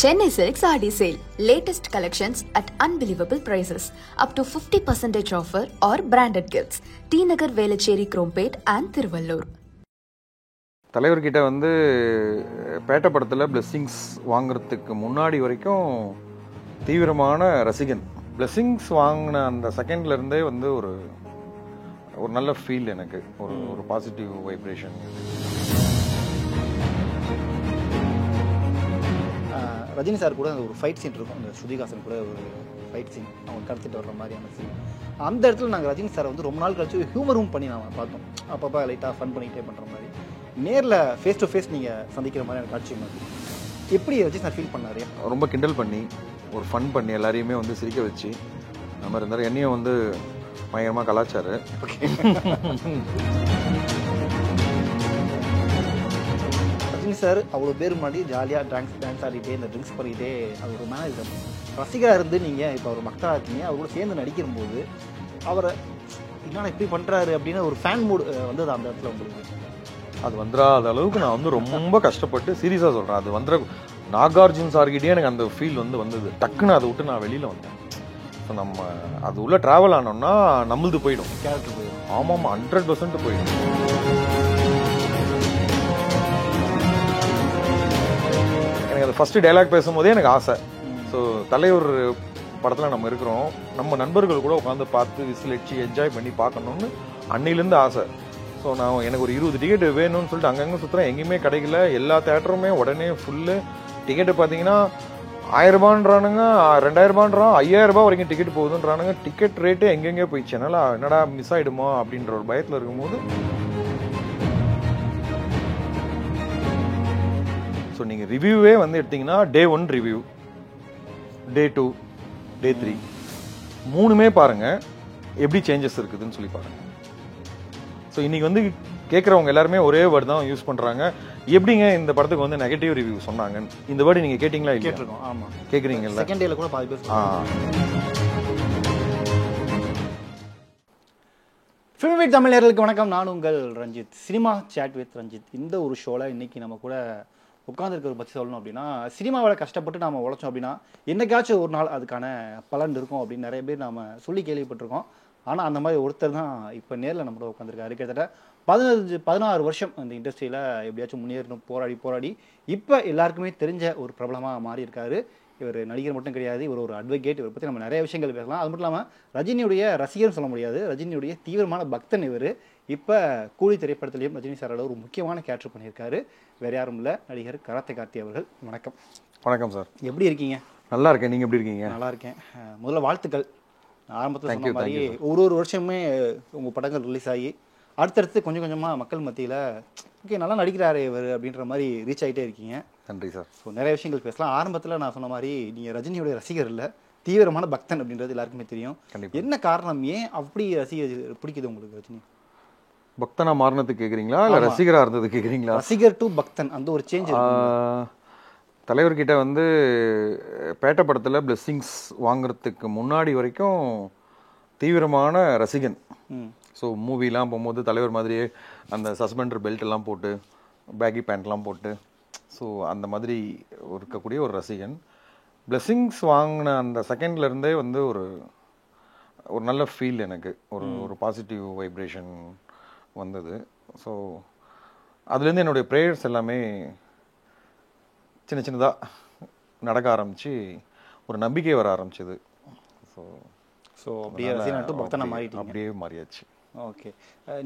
Chennai Silks RD Sale. Latest collections at unbelievable prices. Up to 50% offer or branded gifts. T Nagar, Velachery, Krompet and Thiruvallur. தலைவர்கிட்ட வந்து பேட்ட படத்தில் blessings வாங்குறதுக்கு முன்னாடி வரைக்கும் தீவிரமான ரசிகன். பிளெஸ்ஸிங்ஸ் வாங்கின அந்த செகண்ட்லேருந்தே வந்து ஒரு நல்ல ஃபீல் எனக்கு, ஒரு பாசிட்டிவ் வைப்ரேஷன். ரஜினி சார் கூட ஒரு ஃபைட் சீன் இருக்கும், அந்த ஸ்ருதிஹாசன் கூட ஒரு ஃபைட் சீன் அவங்க கடத்திட்டு வர்ற மாதிரியான சீன். அந்த இடத்துல நாங்கள் ரஜினி சாரை வந்து ரொம்ப நாள் கழிச்சு ஹியூமரும் பண்ணி நாங்கள் பார்த்தோம். அப்பப்போ லைட்டாக ஃபன் பண்ணிக்கிட்டே பண்ணுற மாதிரி, நேரில் ஃபேஸ் டு ஃபேஸ் நீங்கள் சந்திக்கிற மாதிரியான காட்சி மாதிரி எப்படி ரஜினி சார் ஃபீல் பண்ணாரு? ரொம்ப கிண்டல் பண்ணி, ஒரு ஃபன் பண்ணி எல்லாரையுமே வந்து சிரிக்க வச்சு அந்த மாதிரி இருந்தார். என்னையும் வந்து பயங்கரமாக கலாச்சாரு. ரஜினி சார் அவ்வளோ பேர் முன்னாடி ஜாலியாக டான்ஸ் ஆடிட்டே, இந்த ட்ரிங்க்ஸ் பண்ணிக்கிட்டே, அது ஒரு மேனேஜர். ரசிகராக இருந்து நீங்கள் இப்போ அவர் மக்களாக இருக்கீங்க, அவர் கூட சேர்ந்து நடிக்கும்போது அவரை என்னன்னா இப்படி பண்ணுறாரு அப்படின்னு ஒரு ஃபேன் மூடு வந்தது அந்த இடத்துல உங்களுக்கு? அது வந்துடாத அளவுக்கு நான் வந்து ரொம்ப கஷ்டப்பட்டு சீரியஸாக சொல்கிறேன். அது வந்துட நாகார்ஜுன் சார்கிட்டே எனக்கு அந்த ஃபீல் வந்தது. டக்குன்னு அதை விட்டு நான் வெளியில் வந்தேன். ஸோ நம்ம அது உள்ள ட்ராவல் ஆனோம்னா நம்மளுது போயிடும், கேரக்டர் போயிடும். ஆமாம், 100% போயிடும். எனக்கு அது ஃபஸ்ட்டு டைலாக் பேசும்போதே எனக்கு ஆசை. ஸோ தலைவர் படத்தில் நம்ம இருக்கிறோம், நம்ம நண்பர்கள் கூட உட்காந்து பார்த்து விசில் அடிச்சு என்ஜாய் பண்ணி பார்க்கணுன்னு அன்னையிலேருந்து ஆசை. ஸோ நான் எனக்கு ஒரு 20 டிக்கெட் வேணும்னு சொல்லிட்டு அங்கங்கே சுற்றுறேன், எங்கேயுமே கிடைக்கல. எல்லா தேட்டருமே உடனே ஃபுல்லு. டிக்கெட்டு பார்த்தீங்கன்னா 1000 ரூபான்றானுங்க, 2000 ரூபான்றான், 5000 ரூபாய் வரைக்கும் டிக்கெட் போகுதுன்றானுங்க. டிக்கெட் ரேட்டு எங்கெங்கே போயிடுச்சு. என்னால் என்னடா மிஸ் ஆகிடுமா அப்படின்ற ஒரு பயத்தில் இருக்கும்போது, ஸோ நீங்கள் ரிவ்யூவே வந்து எடுத்தீங்கன்னா டே 1 ரிவ்யூ, டே 2, டே 3 மூணுமே பாருங்கள் எப்படி சேஞ்சஸ் இருக்குதுன்னு சொல்லி பாருங்கள். ஸோ இன்றைக்கி வந்து கேட்குறவங்க எல்லாருமே ஒரே வேர்டு தான் யூஸ் பண்ணுறாங்க. எப்படிங்க இந்த படத்துக்கு வந்து நெகட்டிவ் ரிவ்யூ சொன்னாங்க? இந்த வேர்டு நீங்கள் கேட்டிங்களா? இல்லை, கேட்டிருக்கோம். ஆமாம், கேட்குறீங்கல்ல. செகண்ட் டேல கூட பாதி பேர். ஃபில்ம் வித் தமிழர்களுக்கு வணக்கம். நான் உங்கள் Ranjith, cinema chat with Ranjith. இந்த ஒரு ஷோவில் இன்றைக்கி நம்ம கூட உட்காந்துருக்கிறத பற்றி சொல்லணும் அப்படின்னா, சினிமாவில் கஷ்டப்பட்டு நாம் உழைச்சோம் அப்படின்னா என்னைக்காச்சும் ஒரு நாள் அதுக்கான பலன் இருக்கும் அப்படின்னு நிறைய பேர் நாம் சொல்லி கேள்விப்பட்டிருக்கோம். ஆனால் அந்த மாதிரி ஒருத்தர் தான் இப்போ நேரில் நம்மளோட உட்காந்துருக்காரு. கிட்டத்தட்ட 16 வருஷம் அந்த இண்டஸ்ட்ரியில் எப்படியாச்சும் முன்னேறணும் போராடி இப்போ எல்லாருக்குமே தெரிஞ்ச ஒரு பிரபலமாக மாறி இருக்காரு. இவர் நடிகர் மட்டும் கிடையாது, இவர் ஒரு அட்வொகேட். இவரை பற்றி நம்ம நிறைய விஷயங்கள் பேசலாம். அது மட்டும் இல்லாமல் ரஜினியுடைய ரசிகர்னு சொல்ல முடியாது, ரஜினியுடைய தீவிரமான பக்தன் இவர். இப்போ கூலி திரைப்படத்திலையும் ரஜினி சாரோட ஒரு முக்கியமான கேரக்டர் பண்ணியிருக்காரு. வேறு யாரும் இல்லை, நடிகர் கராத்தே கார்த்தி அவர்கள். வணக்கம். வணக்கம் சார், எப்படி இருக்கீங்க? நல்லா இருக்கேன், நீங்கள் எப்படி இருக்கீங்க? நல்லா இருக்கேன். முதல்ல வாழ்த்துக்கள். ஆரம்பத்தில் சொன்ன மாதிரி ஒரு வருஷமே உங்கள் படங்கள் ரிலீஸ் ஆகி அடுத்தடுத்து கொஞ்சம் கொஞ்சமாக மக்கள் மத்தியில் ஓகே நல்லா நடிக்கிறாரு இவர் அப்படின்ற மாதிரி ரீச் ஆகிட்டே இருக்கீங்க. நன்றி சார். ஸோ நிறைய விஷயங்கள் பேசலாம். ஆரம்பத்தில் நான் சொன்ன மாதிரி நீங்கள் ரஜினியோடைய ரசிகர் இல்லை, தீவிரமான பக்தன் அப்படின்றது எல்லாருக்குமே தெரியும். என்ன காரணம், ஏன் அப்படி ரசிகர் பிடிக்குது உங்களுக்கு ரஜினி? பக்தனா மாறினது கேட்குறீங்களா இல்லை ரசிகராக இருந்தது கேட்குறீங்களா? ரசிகர் டு பக்தன் அந்த ஒரு சேஞ்ச். தலைவர்கிட்ட வந்து பேட்ட படத்தில் பிளெஸ்ஸிங்ஸ் வாங்குறதுக்கு முன்னாடி வரைக்கும் தீவிரமான ரசிகன். ஸோ மூவிலாம் போகும்போது தலைவர் மாதிரியே அந்த சஸ்பெண்டர் பெல்ட் எல்லாம் போட்டு, பேக்கி பேண்ட்லாம் போட்டு, ஸோ அந்த மாதிரி இருக்கக்கூடிய ஒரு ரசிகன். பிளெஸ்ஸிங்ஸ் வாங்கின அந்த செகண்ட்லேருந்தே வந்து ஒரு நல்ல ஃபீல் எனக்கு, ஒரு பாசிட்டிவ் வைப்ரேஷன் வந்தது. ஸோ அதுலேருந்து என்னுடைய ப்ரேயர்ஸ் எல்லாமே சின்னதாக நடக்க ஆரம்பித்து ஒரு நம்பிக்கை வர ஆரம்பிச்சது. ஸோ அப்படியே மாறியாச்சு. ஓகே.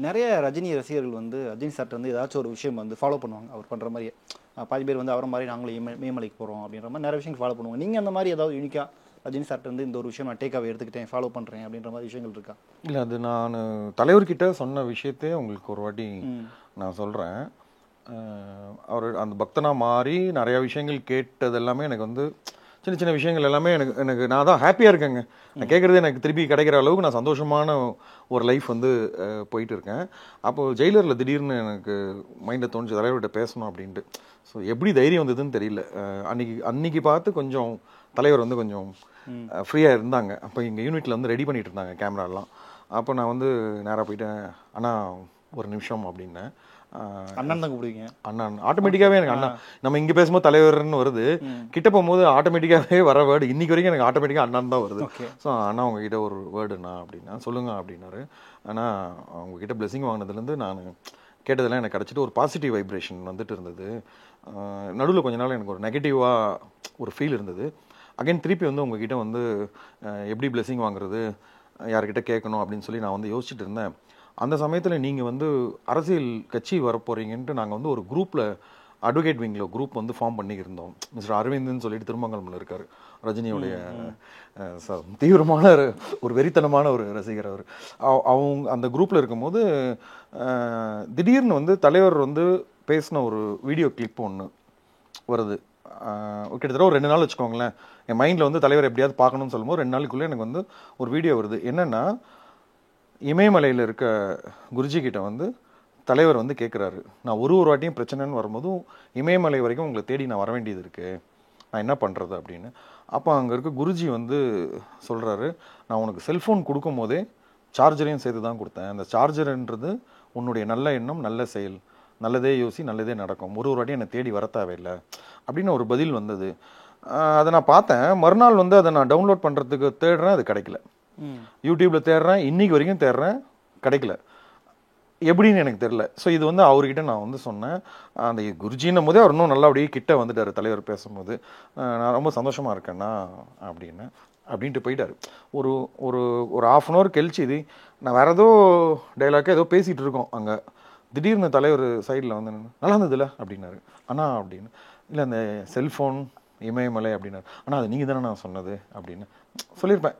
நிறைய ரஜினி ரசிகர்கள் வந்து ரஜினி சார்ட்ட வந்து ஏதாச்சும் ஒரு விஷயம் வந்து ஃபாலோ பண்ணுவாங்க. அவர் பண்ணுற மாதிரியே பாதி பேர் வந்து அவரை மாதிரி நாங்களும் மேமலைக்கு போகிறோம் அப்படின்ற மாதிரி நிறைய விஷயங்கள் ஃபாலோ பண்ணுவாங்க. நீங்கள் அந்த மாதிரி ஏதாவது யூனிக்காக ரஜினி சார்ட்ட வந்து இந்த ஒரு விஷயம் நான் டேக்காக எடுத்துக்கிட்டேன், ஃபாலோ பண்ணுறேன் அப்படின்ற மாதிரி விஷயங்கள் இருக்கா? இல்லை, அது நான் தலைவர்கிட்ட சொன்ன விஷயத்தே உங்களுக்கு ஒரு வாட்டி நான் சொல்கிறேன். அவர் அந்த பக்தனாக மாறி நிறையா விஷயங்கள் கேட்டது எல்லாமே எனக்கு வந்து சின்ன விஷயங்கள் எல்லாமே எனக்கு நான் தான் ஹாப்பியாக இருக்கேங்க. நான் கேட்குறது எனக்கு திருப்பி கிடைக்கிற அளவுக்கு நான் சந்தோஷமான ஒரு லைஃப் வந்து போயிட்டு இருக்கேன். அப்போது ஜெயிலரில் திடீர்னு எனக்கு மைண்டில் தோணுச்சு தலைவர்கிட்ட பேசணும் அப்படின்ட்டு. ஸோ எப்படி தைரியம் வந்ததுன்னு தெரியல. அன்னைக்கு பார்த்து கொஞ்சம் தலைவர் வந்து கொஞ்சம் ஃப்ரீயாக இருந்தாங்க. அப்போ எங்கள் யூனிட்டில் வந்து ரெடி பண்ணிகிட்டு இருந்தாங்க கேமராலாம். அப்போ நான் வந்து நேராக போயிட்டேன், ஆனால் ஒரு நிமிஷம் அப்படின்னேன். அண்ணன் தான் கூப்பிடுவீங்க. அண்ணன் ஆட்டோமேட்டிக்காவே எனக்கு அண்ணா. நம்ம இங்க பேசும்போது தலைவர்னு வருது, கிட்ட போகும்போது ஆட்டோமேட்டிக்காவே வர வேர்டு இன்னைக்கு வரைக்கும் எனக்கு ஆட்டோமேட்டிக்கா அண்ணன் தான் வருது. ஸோ அண்ணா உங்ககிட்ட ஒரு வேர்டுண்ணா அப்படின்னா சொல்லுங்க அப்படின்னாரு. ஆனா உங்ககிட்ட பிளெஸிங் வாங்கினதுலேருந்து நான் கேட்டதெல்லாம் எனக்கு கிடச்சிட்டு ஒரு பாசிட்டிவ் வைப்ரேஷன் வந்துட்டு இருந்தது. நடுவில் கொஞ்ச நாள் எனக்கு ஒரு நெகட்டிவாக ஒரு ஃபீல் இருந்தது. அகைன் திருப்பி வந்து உங்ககிட்ட வந்து எப்படி பிளெஸிங் வாங்குறது, யார்கிட்ட கேட்கணும் அப்படின்னு சொல்லி நான் வந்து யோசிச்சுட்டு இருந்தேன். அந்த சமயத்தில் நீங்கள் வந்து அரசியல் கட்சி வரப்போறீங்கன்ட்டு நாங்கள் வந்து ஒரு குரூப்பில் அட்வொகேட் விங்கில் குரூப் வந்து ஃபார்ம் பண்ணியிருந்தோம். மிஸ்டர் அரவிந்த்னு சொல்லிட்டு திருமங்கலமில் இருக்கார், ரஜினியோடைய தீவிரமான ஒரு வெறித்தனமான ஒரு ரசிகர் அவர். அவங்க அந்த குரூப்பில் இருக்கும்போது திடீர்னு வந்து தலைவர் வந்து பேசின ஒரு வீடியோ கிளிப் ஒன்று வருது. கிட்டத்தட்ட ஒரு 2 நாள் வச்சுக்கோங்களேன். என் மைண்டில் வந்து தலைவர் எப்படியாவது பார்க்கணும்னு சொல்லும்போது 2 நாளுக்குள்ளே எனக்கு வந்து ஒரு வீடியோ வருது. என்னென்னா, இமயமலையில் இருக்க குருஜி கிட்ட வந்து தலைவர் வந்து கேட்குறாரு, நான் ஒரு வாட்டியும் பிரச்சனைன்னு வரும்போதும் இமயமலை வரைக்கும் உங்களை தேடி நான் வர வேண்டியது இருக்குது, நான் என்ன பண்ணுறது அப்படின்னு. அப்போ அங்கே இருக்க குருஜி வந்து சொல்கிறாரு, நான் உனக்கு செல்ஃபோன் கொடுக்கும் போதே சார்ஜரையும் சேர்த்து தான் கொடுத்தேன். அந்த சார்ஜர்ன்றது உன்னுடைய நல்ல எண்ணம், நல்ல செயல், நல்லதே யோசி, நல்லதே நடக்கும், ஒரு வாட்டியும் என்னை தேடி வர தேவையில்லை அப்படின்னு ஒரு பதில் வந்தது. அதை நான் பார்த்தேன். மறுநாள் வந்து அதை நான் டவுன்லோட் பண்ணுறதுக்கு தேடுறேன், அது கிடைக்கல. யூடியூப்பில் தேடுறேன், இன்னைக்கு வரைக்கும் தேடுறேன், கிடைக்கல. எப்படின்னு எனக்கு தெரியல. ஸோ இது வந்து அவர்கிட்ட நான் வந்து சொன்னேன். அந்த குருஜின்னும் போதே அவர் இன்னும் நல்லா அப்படியே கிட்ட வந்துட்டார் தலைவர் பேசும்போது. நான் ரொம்ப சந்தோஷமாக இருக்கேன்னா அப்படின்ட்டு போயிட்டார். ஒரு ஒரு ஒரு 1/2 அன் ஹவர் கழிச்சு இது நான் வேறு ஏதோ டைலாக்காக ஏதோ பேசிகிட்டு இருக்கோம் அங்கே. திடீர்னு தலைவர் சைடில் வந்து நல்லா இருந்ததுல அப்படின்னாரு. அண்ணா அப்படின்னு, இல்லை அந்த செல்ஃபோன் இமயமலை அப்படின்னாரு. ஆனால் அது நீங்கள் தானே நான் சொன்னது அப்படின்னு சொல்லியிருப்பேன்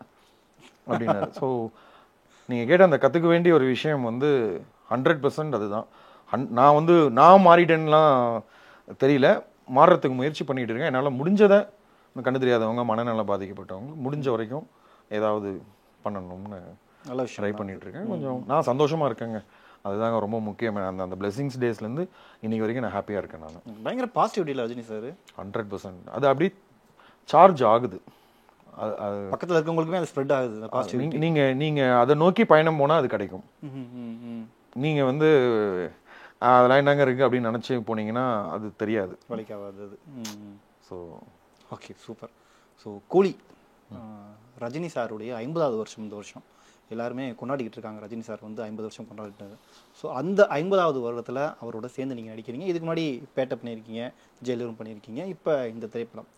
அப்படின்னாரு. ஸோ நீங்கள் கேட்ட அந்த கற்றுக்க வேண்டிய ஒரு விஷயம் வந்து 100% அதுதான். நான் மாறிட்டேன்லாம் தெரியல, மாறுறதுக்கு முயற்சி பண்ணிகிட்டு இருக்கேன். என்னால் முடிஞ்சதை, கண்ணு தெரியாதவங்க, மனநலம் பாதிக்கப்பட்டவங்க, முடிஞ்ச வரைக்கும் ஏதாவது பண்ணணும்னு நல்லா ட்ரை பண்ணிகிட்டு இருக்கேன். கொஞ்சம் நான் சந்தோஷமாக இருக்கேங்க, அதுதாங்க ரொம்ப முக்கியம். அந்த பிளெஸிங்ஸ் டேஸ்லேருந்து இன்னைக்கு வரைக்கும் நான் ஹாப்பியாக இருக்கேன். நான் பயங்கர பாசிட்டிவிட்டியில் ரஜினி சார் 100% அது அப்படி சார்ஜ் ஆகுது. பக்கத்தில் இருக்கவங்களுக்குமே அது ஸ்ப்ரெட் ஆகுது. நீங்கள் அதை நோக்கி பயணம் போனால் அது கிடைக்கும். நீங்கள் வந்து அதெல்லாம் என்னங்க இருக்குது அப்படின்னு நினச்சி போனீங்கன்னா அது தெரியாது, வலிக்காது அது. So okay, super. ஸோ கூலி ரஜினி சாருடைய 50வது வருஷம் இந்த வருஷம் எல்லாருமே கொண்டாடிக்கிட்டு இருக்காங்க. ரஜினி சார் வந்து 50 வருஷம் கொண்டாடிட்டாரு. ஸோ அந்த 50வது வருடத்தில் அவரோட சேர்ந்து நீங்கள் நடிக்கிறீங்க. இதுக்கு முன்னாடி பேட்டை பண்ணியிருக்கீங்க, ஜெயிலரும் பண்ணியிருக்கீங்க, இப்போ இந்த திரைப்படம்,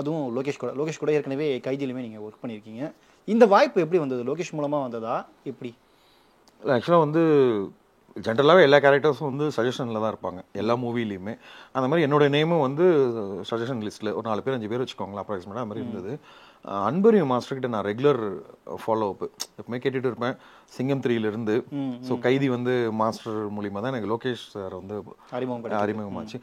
அதுவும் லோகேஷ் கூட ஏற்கனவே கைதியிலுமே நீங்கள் ஒர்க் பண்ணியிருக்கீங்க. இந்த வாய்ப்பு எப்படி வந்தது? லோகேஷ் மூலமாக வந்ததா எப்படி? ஆக்சுவலாக வந்து ஜென்ரலாகவே எல்லா கேரக்டர்ஸும் வந்து சஜஷனில் தான் இருப்பாங்க எல்லா மூவிலையுமே. அந்த மாதிரி என்னோடய நேமும் வந்து சஜஷன் லிஸ்ட்டில் ஒரு 4 பேர் 5 பேர் வச்சுக்கோங்களேன் அப்ராக்சிமேட்டாக அது மாதிரி இருந்தது. அன்பரியும் மாஸ்டர்கிட்ட நான் ரெகுலர் ஃபாலோ அப்பு எப்பவுமே கேட்டுட்டு இருப்பேன், சிங்கம் 3லேருந்து. ஸோ கைதி வந்து மாஸ்டர் மூலிமா தான் எனக்கு லோகேஷ் சார் வந்து அறிமுகமாச்சு.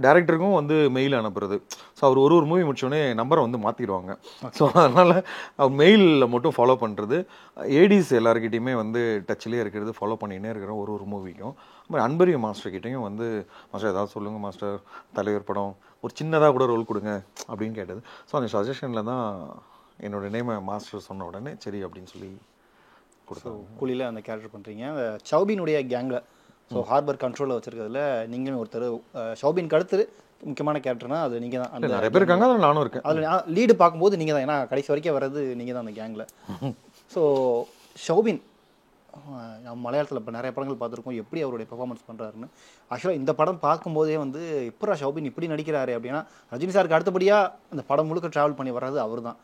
டேரக்டருக்கும் வந்து மெயில் அனுப்புறது. ஸோ அவர் ஒரு மூவி முடிச்சோடனே நம்பரை வந்து மாற்றிடுவாங்க. ஸோ அதனால் அவர் மெயிலில் மட்டும் ஃபாலோ பண்ணுறது. ஏடிஸ் எல்லாருக்கிட்டையுமே வந்து டச்சிலே இருக்கிறது, ஃபாலோ பண்ணிகிட்டே இருக்கிறோம் ஒரு மூவிக்கும். அப்புறம் அன்பரியும் மாஸ்டர்கிட்டையும் வந்து, மாஸ்டர் ஏதாவது சொல்லுங்கள் மாஸ்டர், தலைவர் படம் ஒரு சின்னதாக கூட ரோல் கொடுங்க அப்படின்னு கேட்டது. ஸோ அந்த சஜஷனில் தான் என்னோடய நேமை மாஸ்டர் சொன்ன உடனே சரி அப்படின்னு சொல்லி கொடுத்தோம். கூலியில் அந்த கேரக்டர் பண்ணுறீங்க. ஷௌபினுடைய கேங்கில், ஸோ ஹார்பர் கண்ட்ரோலில் வச்சுருக்கிறதுல நீங்களும் ஒருத்தர். ஷௌபினுக்கு அடுத்து முக்கியமான கேரக்டர்னா அது நீங்கள் தான். அந்த நிறைய பேர் இருக்காங்க, அதில் நானும் இருக்கேன். அதில் லீடு பார்க்கும்போது நீங்கள் தான், ஏன்னா கடைசி வரைக்கும் வர்றது நீங்கள் தான் அந்த கேங்கில். ஸோ ஷௌபின் மலையாளத்தில் இப்போ நிறைய படங்கள் பார்த்துருக்கோம், எப்படி அவருடைய பெர்ஃபார்மன்ஸ் பண்ணுறாருன்னு. ஆக்சுவலாக இந்த படம் பார்க்கும்போதே வந்து எப்படா ஷௌபின் இப்படி நடிக்கிறாரு அப்படின்னா, ரஜினி சாருக்கு அடுத்தபடியாக அந்த படம் முழுக்க ட்ராவல் பண்ணி வர்றது அவர் தான்.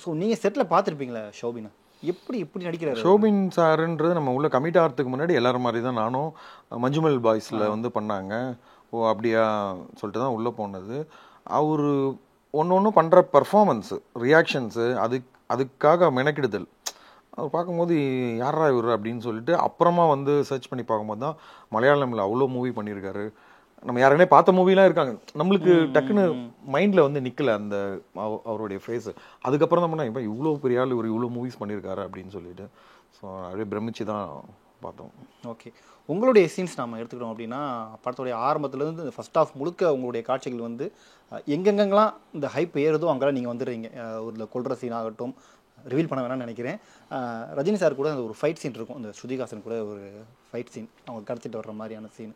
ஸோ நீங்கள் செட்டில் பார்த்துருப்பீங்களா ஷௌபினை, எப்படி இப்படி நடிக்கிறாரு? ஷோபின் சாருன்றது நம்ம உள்ள கமிட் ஆகிறதுக்கு முன்னாடி எல்லாரும் மாதிரி தான் நானும் மஞ்சுமல் பாய்ஸில் வந்து பண்ணாங்க. ஓ அப்படியா சொல்லிட்டு தான் உள்ளே போனது. அவர் ஒன்று பண்ணுற பர்ஃபார்மன்ஸு, ரியாக்ஷன்ஸு, அதுக்காக மெனக்கிடுதல், அவர் பார்க்கும்போது யாரா இவர் அப்படின்னு சொல்லிட்டு அப்புறமா வந்து சர்ச் பண்ணி பார்க்கும்போது தான் மலையாளமில் அவ்வளோ மூவி பண்ணியிருக்காரு. நம்ம யாருனே பார்த்த மூவிலாம் இருக்காங்க, நம்மளுக்கு டக்குன்னு மைண்டில் வந்து நிற்கல அந்த அவருடைய ஃபேஸு. அதுக்கப்புறம் தான் பண்ணால் இப்போ இவ்வளோ பெரிய ஆள், இவர் இவ்வளோ மூவிஸ் பண்ணியிருக்காரு அப்படின்னு சொல்லிட்டு. ஸோ அப்படியே பிரமிச்சு தான் பார்த்தோம். ஓகே, உங்களுடைய சீன்ஸ் நம்ம எடுத்துக்கிட்டோம் அப்படின்னா, படத்துடைய ஆரம்பத்துலேருந்து இந்த ஃபர்ஸ்ட் ஆஃப் முழுக்க உங்களுடைய காட்சிகள் வந்து எங்கெங்கெல்லாம் இந்த ஹைப் ஏறுதோ அங்கெல்லாம் நீங்கள் வந்துடுறீங்க. ஒரு கொல்ற சீன் ஆகட்டும், ரிவீல் பண்ண வேணாம்னு நினைக்கிறேன். ரஜினி சார் கூட அந்த ஒரு ஃபைட் சீன் இருக்கும், அந்த ஸ்ருதிகாசன் கூட ஒரு ஃபைட் சீன் அவங்க கடத்திட்டு வர்ற மாதிரியான சீன்,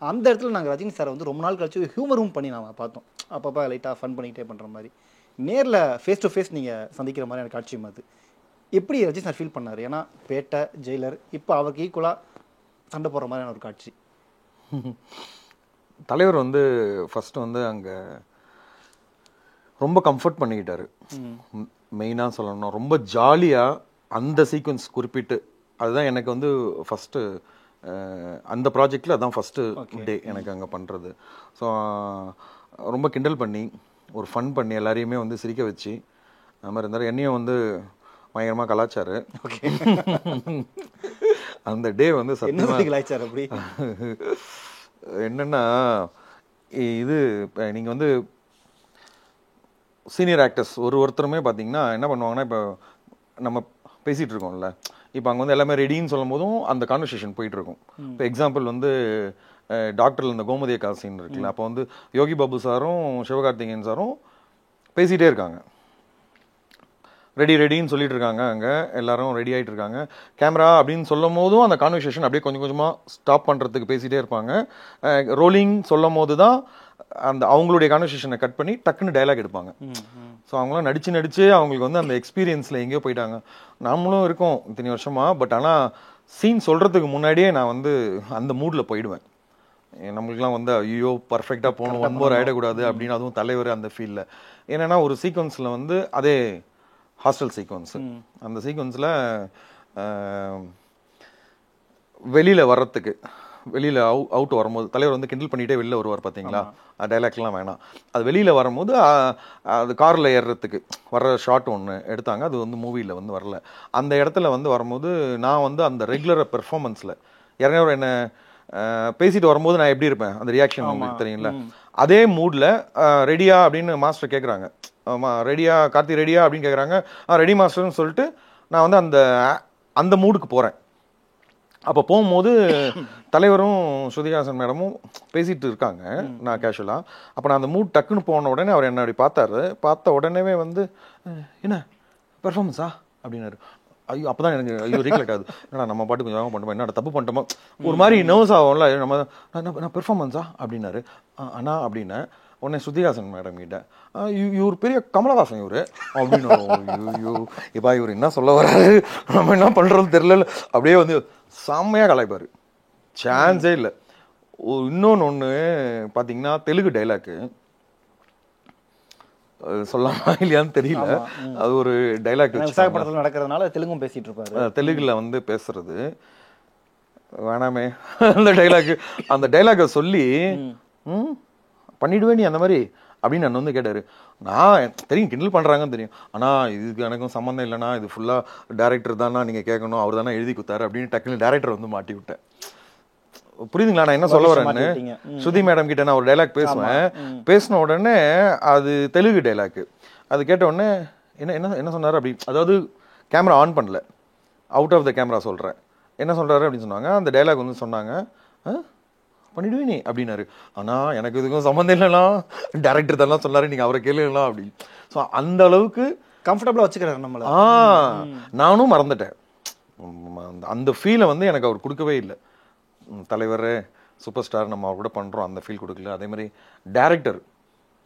அந்த இடத்துல நாங்கள் ரஜினி சாரை வந்து ரொம்ப நாள் கழிச்சு ஹியூமரும் பண்ணி நாங்கள் பார்த்தோம். அப்பப்போ லைட்டாக ஃபன் பண்ணிக்கிட்டே பண்ணுற மாதிரி. நேரில் ஃபேஸ் டு ஃபேஸ் நீங்கள் சந்திக்கிற மாதிரியான காட்சியும் அது. எப்படி ரஜினி சார் ஃபீல் பண்ணார்? ஏன்னா பேட்டை, ஜெயிலர், இப்போ அவருக்கு ஈக்குவலாக சண்டை போடுற மாதிரியான ஒரு காட்சி. தலைவர் வந்து ஃபஸ்ட்டு வந்து அங்கே ரொம்ப கம்ஃபர்ட் பண்ணிக்கிட்டாரு. மெயினாக சொல்லணும், ரொம்ப ஜாலியாக அந்த சீக்வன்ஸ் குறிப்பிட்டு அதுதான் எனக்கு வந்து ஃபஸ்ட்டு அந்த ப்ராஜெக்டில் அதான் ஃபஸ்ட்டு டே எனக்கு அங்கே பண்ணுறது. ஸோ ரொம்ப கிண்டல் பண்ணி ஒரு ஃபன் பண்ணி எல்லாரையுமே வந்து சிரிக்க வச்சு அது மாதிரி இருந்தார். என்னையும் வந்து பயங்கரமாக கலாச்சாரு. அந்த டே வந்து கலாச்சாரம் அப்படி என்னென்னா, இது நீங்கள் வந்து சீனியர் ஆக்டர்ஸ் ஒருத்தருமே பார்த்தீங்கன்னா என்ன பண்ணுவாங்கன்னா, இப்போ நம்ம பேசிகிட்டு இருக்கோம்ல, இப்போ அங்கே வந்து எல்லாமே ரெடின்னு சொல்லும் போதும் அந்த கான்வர்சேஷன் போயிட்டுருக்கும். இப்போ எக்ஸாம்பிள் வந்து டாக்டரில் இந்த கோமதிய காசின் இருக்குல்ல, அப்போ வந்து யோகி பாபு சாரும் சிவகார்த்திகேயன் சாரும் பேசிகிட்டே இருக்காங்க. ரெடின்னு சொல்லிட்டு இருக்காங்க. அங்கே எல்லாரும் ரெடி ஆகிட்டு இருக்காங்க. கேமரா அப்படின்னு சொல்லும் போதும் அந்த கான்வர்சேஷன் அப்படியே கொஞ்சம் கொஞ்சமாக ஸ்டாப் பண்ணுறதுக்கு பேசிகிட்டே இருப்பாங்க. ரோலிங் சொல்லும் போது தான் அந்த அவங்களுடைய கான்வர்சேஷனை கட் பண்ணி டக்குன்னு டைலாக் எடுப்பாங்க. ஸோ அவங்களாம் நடிச்சு அவங்களுக்கு வந்து அந்த எக்ஸ்பீரியன்ஸில் எங்கேயோ போயிட்டாங்க. நாமளும் இருக்கோம் இத்தனை வருஷமா. பட் ஆனால் சீன் சொல்கிறதுக்கு முன்னாடியே நான் வந்து அந்த மூடில் போயிடுவேன். நம்மளுக்குலாம் வந்து ஐயோ பர்ஃபெக்டாக போகணும், ஒன் மோர் ஆகிடக்கூடாது அப்படின்னு. அதுவும் தலைவர் அந்த ஃபீல்டில் என்னென்னா, ஒரு சீக்வன்ஸில் வந்து அதே ஹாஸ்டல் சீக்வன்ஸு, அந்த சீக்வன்ஸில் வெளியில் வர்றதுக்கு வெளியில் அவுட் வரும்போது தலைவர் வந்து கிண்டல் பண்ணிகிட்டே வெளில வருவார் பார்த்தீங்களா, டைலாக்லாம் வேணாம். அது வெளியில் வரும்போது அது காரில் ஏறுறதுக்கு வர்ற ஷாட் ஒன்று எடுத்தாங்க. அது வந்து மூவியில் வந்து வரல. அந்த இடத்துல வந்து வரும்போது நான் வந்து அந்த ரெகுலர் பெர்ஃபார்மன்ஸில் யாரும் என்ன பேசிட்டு வரும்போது நான் எப்படி இருப்பேன், அந்த ரியாக்ஷன் உங்களுக்கு தெரியும்ல, அதே மூடில் ரெடியா அப்படின்னு மாஸ்டர் கேட்குறாங்க. ஆமாம் ரெடியா கார்த்தி ரெடியா அப்படின்னு கேட்குறாங்க. ரெடி மாஸ்டர்னு சொல்லிட்டு நான் வந்து அந்த மூடுக்கு போகிறேன். அப்போ போகும்போது தலைவரும் ஸ்ருதிஹாசன் மேடமும் பேசிகிட்டு இருக்காங்க, நான் கேஷுவலாக. அப்போ நான் அந்த மூட் டக்குன்னு போன உடனே அவர் என்ன அப்படி பார்த்தாரு. பார்த்த உடனே வந்து என்ன பெர்ஃபார்மன்ஸா அப்படின்னாரு. ஐயோ அப்போ தான் எனக்கு ஐயோ ரீக்லெக்ட் ஆகுது. ஏன்னா நம்ம பாட்டு கொஞ்சம் வேகமாக பண்ணிட்டோமா, என்ன தப்பு பண்ணிட்டோமா, ஒரு மாதிரி நர்வஸ் ஆகும்ல. நான் பெர்ஃபார்மன்ஸா அப்படின்னாரு. அண்ணா அப்படின்னு உடனே ஸ்ருதிஹாசன் மேடம் கிட்ட இவர் பெரிய கமலஹாசன் இவர் அப்படின்னு. ஐயோ இப்போ இவர் என்ன சொல்ல வர்றாரு, நம்ம என்ன பண்ணுறது தெரியல. அப்படியே வந்து செம்மையாக கலாய்ப்பார், சான்ஸே இல்லை. இன்னொன்று பார்த்தீங்கன்னா தெலுங்கு டைலாக்கு சொல்லலாமா இல்லையான்னு தெரியல. அது ஒரு டைலாக் விசாகப்பட்டினத்தில் நடக்கிறதுனால தெலுங்கும் பேசிட்டு இருப்பாரு. தெலுங்குல வந்து பேசுறது வேணாமே அந்த டைலாக்கை சொல்லி பண்ணிடுவே நீ அந்த மாதிரி அப்படின்னு நான் வந்து கேட்டாரு. நான் தெரியும் கிண்டல் பண்றாங்கன்னு தெரியும், ஆனா இதுக்கு எனக்கும் சம்மந்தம் இல்லைனா, இது ஃபுல்லா டைரக்டர் தானா நீங்க கேட்கணும், அவர் தானே எழுதி கொடுத்தாரு அப்படின்னு டக்குன்னு டைரக்டர் வந்து மாட்டி விட்டேன். புரியுதுங்களா நான் என்ன சொல்ல வரேன்னு? ஸ்ருதி மேடம் கிட்ட நான் ஒரு டைலாக் பேசுவேன், பேசின உடனே அது தெலுங்கு டைலாக்கு. அது கேட்ட உடனே என்ன என்ன என்ன சொன்னாரு அப்படி, அதாவது கேமரா ஆன் பண்ணல, அவுட் ஆஃப் த கேமரா சொல்றேன், என்ன சொல்றாரு அப்படின்னு சொன்னாங்க. அந்த டைலாக் வந்து சொன்னாங்க பண்ணிடுவே நீ அப்படின்னாரு. ஆனா எனக்கு இதுக்கும் சம்மந்தம் இல்லைனா, டைரக்டர் தான் சொன்னாரு, நீங்க அவரை கேளுலாம் அப்படின்னு. ஸோ அந்த அளவுக்கு கம்ஃபர்டபுளா வச்சுக்கிறாரு நம்மள. நானும் மறந்துட்டேன். அந்த ஃபீலை வந்து எனக்கு அவர் கொடுக்கவே இல்லை. தலைவர் சூப்பர் ஸ்டார் நம்ம அவர் கூட பண்ணுறோம், அந்த ஃபீல் கொடுக்கல. அதே மாதிரி டேரக்டர்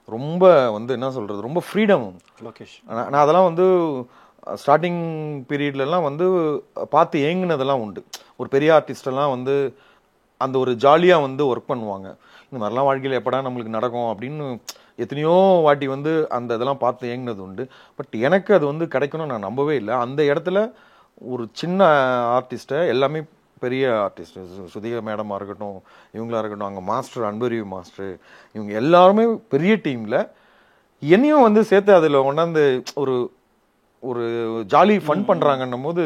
ரொம்ப வந்து என்ன சொல்கிறது, ரொம்ப ஃப்ரீடம். லோகேஷ் நான் அதெல்லாம் வந்து ஸ்டார்டிங் பீரியட்லலாம் வந்து பார்த்து ஏங்குனதெல்லாம் உண்டு. ஒரு பெரிய ஆர்டிஸ்டெல்லாம் வந்து அந்த ஒரு ஜாலியாக வந்து ஒர்க் பண்ணுவாங்க. இந்த மாதிரிலாம் வாழ்க்கையில் எப்படா நம்மளுக்கு நடக்கும் அப்படின்னு எத்தனையோ வாட்டி வந்து அந்த இதெல்லாம் பார்த்து ஏங்குனது உண்டு. பட் எனக்கு அது வந்து கிடைக்கணும்னு நான் நம்பவே இல்லை. அந்த இடத்துல ஒரு சின்ன ஆர்டிஸ்ட்டை எல்லாமே பெரிய ஆர்டிஸ்ட், ஸ்ருதிகா மேடமாக இருக்கட்டும், இவங்களா இருக்கட்டும், அங்கே மாஸ்டர் அன்பறிவு மாஸ்டர், இவங்க எல்லாருமே பெரிய டீமில் என்னையும் வந்து சேர்த்து அதில் கொண்டாந்து ஒரு ஒரு ஜாலி ஃபன் பண்ணுறாங்கன்னும் போது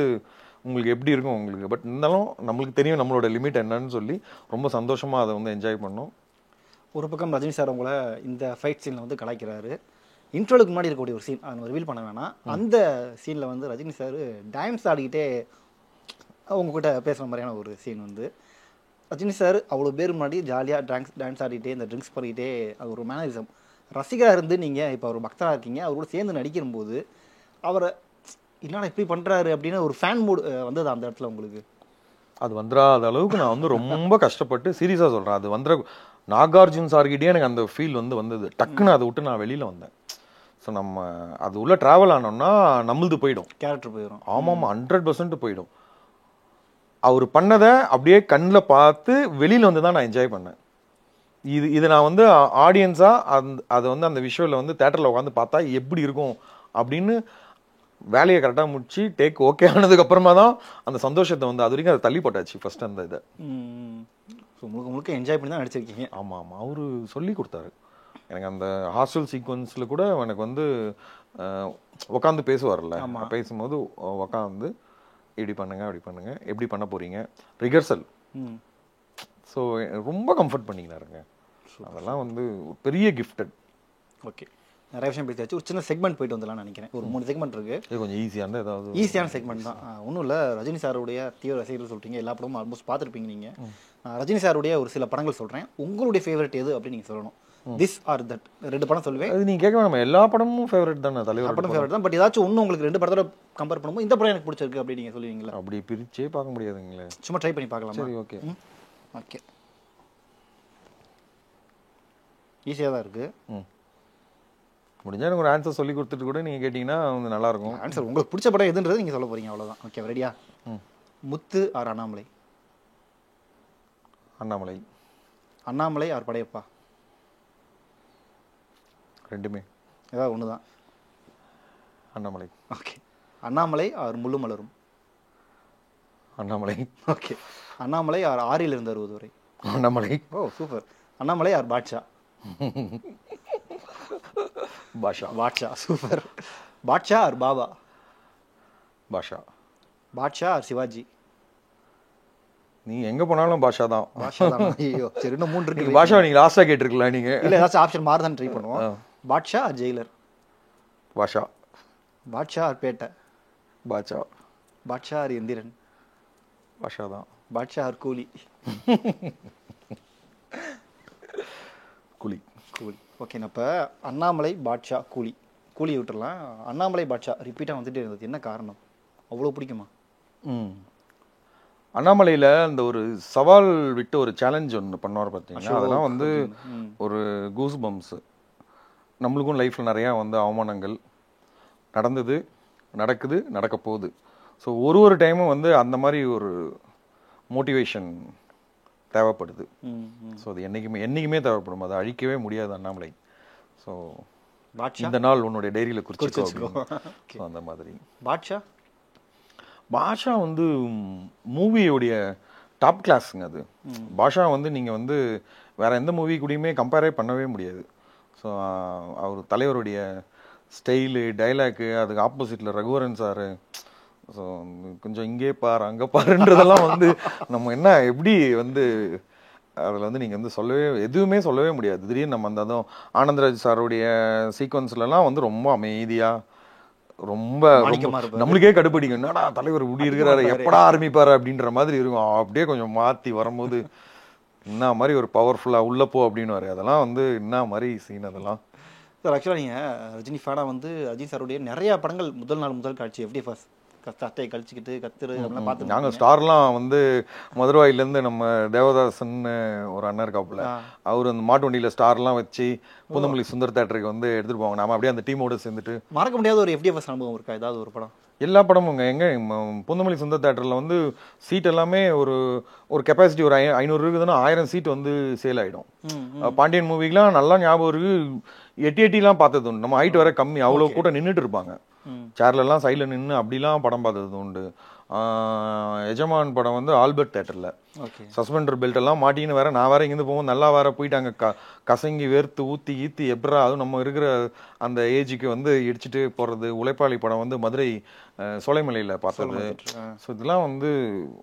உங்களுக்கு எப்படி இருக்கும் உங்களுக்கு. பட் இருந்தாலும் நம்மளுக்கு தெரியும் நம்மளோட லிமிட் என்னன்னு சொல்லி ரொம்ப சந்தோஷமாக அதை வந்து என்ஜாய் பண்ணோம். ஒரு பக்கம் ரஜினி சார் உங்களை இந்த ஃபைட் சீனில் வந்து கலாய்க்கிறாரு. இன்ட்ரோலுக்கு முன்னாடி இருக்கக்கூடிய ஒரு சீன், அதை ரிவீல் பண்ண வேணாம். அந்த சீனில் வந்து ரஜினி சார் டான்ஸ் ஆடிக்கிட்டே அவங்கக்கிட்ட பேசுகிற மாதிரியான ஒரு சீன் வந்து ரஜினி சார் அவ்வளோ பேர் முன்னாடி ஜாலியாக டான்ஸ் ஆடிக்கிட்டே இந்த ட்ரிங்க்ஸ் பண்ணிக்கிட்டே, அது ஒரு மேனரிசம். ரசிகராக இருந்து நீங்கள் இப்போ ஒரு பக்தராக இருக்கீங்க, அவர் கூட சேர்ந்து நடிக்கும்போது அவரை என்னடா இப்படி பண்ணுறாரு அப்படின்னு ஒரு ஃபேன் மூட் வந்தது அந்த இடத்துல உங்களுக்கு? அது வந்துடாத அளவுக்கு நான் வந்து ரொம்ப கஷ்டப்பட்டு சீரியஸாக சொல்கிறேன். அது வந்துட நாகார்ஜுன் சார்கிட்டே எனக்கு அந்த ஃபீல் வந்தது. டக்குன்னு அதை விட்டு நான் வெளியில் வந்தேன். ஸோ நம்ம அது உள்ள ட்ராவல் ஆனோம்னா நம்மளுது போயிடும், கேரக்டர் போயிடும். ஆமாம் 100% போயிடும். அவர் பண்ணதை அப்படியே கண்ணில் பார்த்து வெளியில் வந்து தான் நான் என்ஜாய் பண்ணேன். இது நான் வந்து ஆடியன்ஸாக அதை வந்து அந்த விஷுவலில் வந்து தேட்டரில் உட்காந்து பார்த்தா எப்படி இருக்கும் அப்படின்னு வேலையை கரெக்டாக முடிச்சு டேக் ஓகே ஆனதுக்கப்புறமா தான் அந்த சந்தோஷத்தை வந்து அது வரைக்கும் அதை தள்ளி போட்டாச்சு ஃபர்ஸ்ட் அந்த இதை. ஸோ முழுக்க என்ஜாய் பண்ணி தான் நடிச்சிருக்கீங்க. ஆமாம் அவரு சொல்லி கொடுத்தாரு எனக்கு. அந்த ஹாஸ்டல் சீக்வன்ஸில் கூட எனக்கு வந்து உட்காந்து பேசுவார்ல, பேசும்போது உட்காந்து இப்படி பண்ணுங்க அப்படி பண்ணுங்க எப்படி பண்ண போறீங்க ரிஹர்சல். ஸோ ரொம்ப கம்ஃபர்ட் பண்ணிக்கிறாருங்க. அதெல்லாம் வந்து பெரிய கிஃப்டட். ஓகே, நிறைய விஷயம் பேசியாச்சு. ஒரு சின்ன செக்மெண்ட் போயிட்டு வந்துடலாம்னு நினைக்கிறேன். ஒரு 3 செக்மெண்ட் இருக்கு. இது கொஞ்சம் ஈஸியான ஏதாவது ஈஸியான செக்மெண்ட் தான். ஒன்றும் இல்லை, ரஜினி சாருடைய தீவிர ரசிகர்கள் சொல்லிட்டீங்க, எல்லா படமும் ஆல்மோஸ்ட் பார்த்துருப்பீங்க நீங்கள். ரஜினி சாருடைய ஒரு சில படங்கள் சொல்கிறேன், உங்களுடைய ஃபேவரட் எது அப்படின்னு நீங்கள் சொல்லணும். திஸ் ஆர் தட் 2 படம் சொல்லுவேன். அது நீங்கள் கேட்க நம்ம எல்லா படமும் ஃபேவரட் தானே, தலைவர் படம் ஃபேவரட் தான். பட் ஏதாச்சும் ஒன்று உங்களுக்கு 2 படத்தோட கம்பேர் பண்ணும்போது இந்த படம் எனக்கு பிடிச்சிருக்கு அப்படின்னு நீங்கள் சொல்லுவீங்களா? அப்படி பிரிச்சே பார்க்க முடியாதுங்களே, சும்மா ட்ரை பண்ணி பார்க்கலாம். சரி ஓகே. ஓகே, ஈஸியாக தான் இருக்குது. முடிஞ்சா எனக்கு ஒரு ஆன்சர் சொல்லி கொடுத்துட்டு கூட நீங்கள் கேட்டிங்கன்னா வந்து நல்லாயிருக்கும். ஆன்சர் உங்களுக்கு பிடிச்ச படம் எதுன்றது நீங்கள் சொல்ல போகிறீங்க, அவ்வளோதான். ஓகே, ரெடியா? முத்து ஆர் அண்ணாமலை? அண்ணாமலை. அண்ணாமலை ஆர் படையப்பா? ரெண்டுமே ஏதாவது ஒன்று தான். அண்ணாமலை. ஓகே, அண்ணாமலை ஆர் முள்ளு மலரும்? அண்ணாமலை. ஓகே, அண்ணாமலை ஆர் 6லிருந்து 60 வரை? அண்ணாமலை. ஓ சூப்பர். அண்ணாமலை ஆர் பாட்ஷா? பாஷா. பாட்ஷா, சூப்பர். பாட்ஷா ஆர் பாபா? பாஷா. பாட்ஷா ஆர் சிவாஜி? நீ எங்க போனாலும் பாஷா தான். பாஷா தான். ஐயோ சரி, இன்னும் 3 இருக்கு. பாஷா நீங்க லாஸ்டா கேட்டிருக்கலாம் நீங்க. இல்ல ஏதாச்சும் ஆப்ஷன் மாற தான் ட்ரை பண்ணுவோம். Baasha or Jailer? Baasha. Baasha or Petta? Baasha. Baasha or Enthiran? Baasha தான். பாட்ஷா ஆர் கூலி? கூலி. கூலி. ஓகே, இப்போ அண்ணாமலை பாட்ஷா கூலி, கூலி விட்டுறலாம். அண்ணாமலை பாட்ஷா ரிப்பீட்டாக வந்துட்டே இருந்தது, என்ன காரணம்? அவ்வளோ பிடிக்குமா? அண்ணாமலையில் அந்த ஒரு சவால் விட்டு ஒரு சேலஞ்ச் ஒன்று பண்ணுவார் பார்த்தீங்கன்னா, அதெல்லாம் வந்து ஒரு கூஸ் பம்ப்ஸு. நம்மளுக்கும் லைஃப்பில் நிறையா வந்து அவமானங்கள் நடந்தது, நடக்குது, நடக்க போகுது. ஸோ ஒரு டைமும் வந்து அந்த மாதிரி ஒரு மோட்டிவேஷன் தேவைப்படுது. ஸோ அது என்றைக்குமே தேவைப்படும், அதை அழிக்கவே முடியாது அண்ணாமலை. ஸோ இந்த நாள் உன்னுடைய டைரியில் குறிச்சிக்கோ. அந்த மாதிரி பாட்ஷா. பாஷா வந்து மூவியோடைய டாப் கிளாஸுங்க. அது பாஷா வந்து நீங்கள் வந்து வேற எந்த மூவி கூடயுமே கம்பேரே பண்ணவே முடியாது. ஸோ அவர் தலைவருடைய ஸ்டைலு, டைலாக்கு, அதுக்கு ஆப்போசிட்டில் ரகுவரன் சாரு. ஸோ கொஞ்சம் இங்கே பாரு அங்கே பாருன்றதெல்லாம் வந்து நம்ம என்ன எப்படி வந்து அதில் வந்து நீங்கள் வந்து எதுவுமே சொல்லவே முடியாது. திடீர்னு நம்ம அந்த அதுவும் ஆனந்தராஜ் சாருடைய சீக்வன்ஸ்லாம் வந்து ரொம்ப அமைதியாக ரொம்ப நம்மளுக்கே கடுப்படிக்கும். என்னடா தலைவர் இப்படி இருக்கிறாரு, எப்படா ஆரம்பிப்பாரு அப்படின்ற மாதிரி இருக்கும். அப்படியே கொஞ்சம் மாற்றி வரும்போது என்ன மாதிரி ஒரு பவர்ஃபுல்லாக உள்ள போ அப்படின்னு வரும். அதெல்லாம் வந்து என்ன மாதிரி சீன் அதெல்லாம். சார் ஆக்சுவலாக நீங்கள் ரஜினி ஃபேனாக வந்து ரஜினி சாருடைய நிறையா படங்கள் முதல் காட்சி எப்படி ஃபர்ஸ்ட் கஷ்டத்தை கழிச்சிக்கிட்டு கத்துரு அப்படிலாம் பார்த்து நாங்கள் ஸ்டார்லாம் வந்து மதுரவாயிலேருந்து நம்ம தேவதாசன் ஒரு அண்ணன் இருக்காப்புல, அவர் அந்த மாட்டு வண்டியில் ஸ்டார்லாம் வச்சு பூந்தமல்லி சுந்தர் தேட்டருக்கு வந்து எடுத்துகிட்டு போவாங்க. நம்ம அப்படியே அந்த டீமோடு சேர்ந்துட்டு மறக்க முடியாத ஒரு FDFS அனுபவம் இருக்கா ஏதாவது ஒரு படம்? எல்லா படமுங்க எங்க பூந்தமல்லி சுந்தர் தேட்டரில் வந்து சீட் எல்லாமே ஒரு கெப்பாசிட்டி ஒரு 500 இருக்குதுன்னா 1000 சீட் வந்து சேல் ஆகிடும். பாண்டியன் மூவிக்கெலாம் நல்லா ஞாபகம் இருக்கு, 8 பார்த்தது உண்டு. நம்ம ஹைட் வர கம்மி, அவ்வளோ கூட நின்றுட்டு இருப்பாங்க சேர்லாம் சைடில் நின்று அப்படிலாம் படம் பார்த்தது உண்டு. எஜமான் படம் வந்து ஆல்பர்ட் தேட்டரில் சஸ்பெண்டர் பெல்ட் எல்லாம் மாட்டின்னு வேற நான் வேற இங்கேருந்து போகும்போது நல்லா வேற போயிட்டாங்க, கசங்கி வேர்த்து ஊற்றி எப்படா அதுவும் நம்ம இருக்கிற அந்த ஏஜுக்கு வந்து இடிச்சிட்டு போகிறது. உழைப்பாளி படம் வந்து மதுரை சோலைமலையில் பார்த்தது. ஸோ இதெல்லாம் வந்து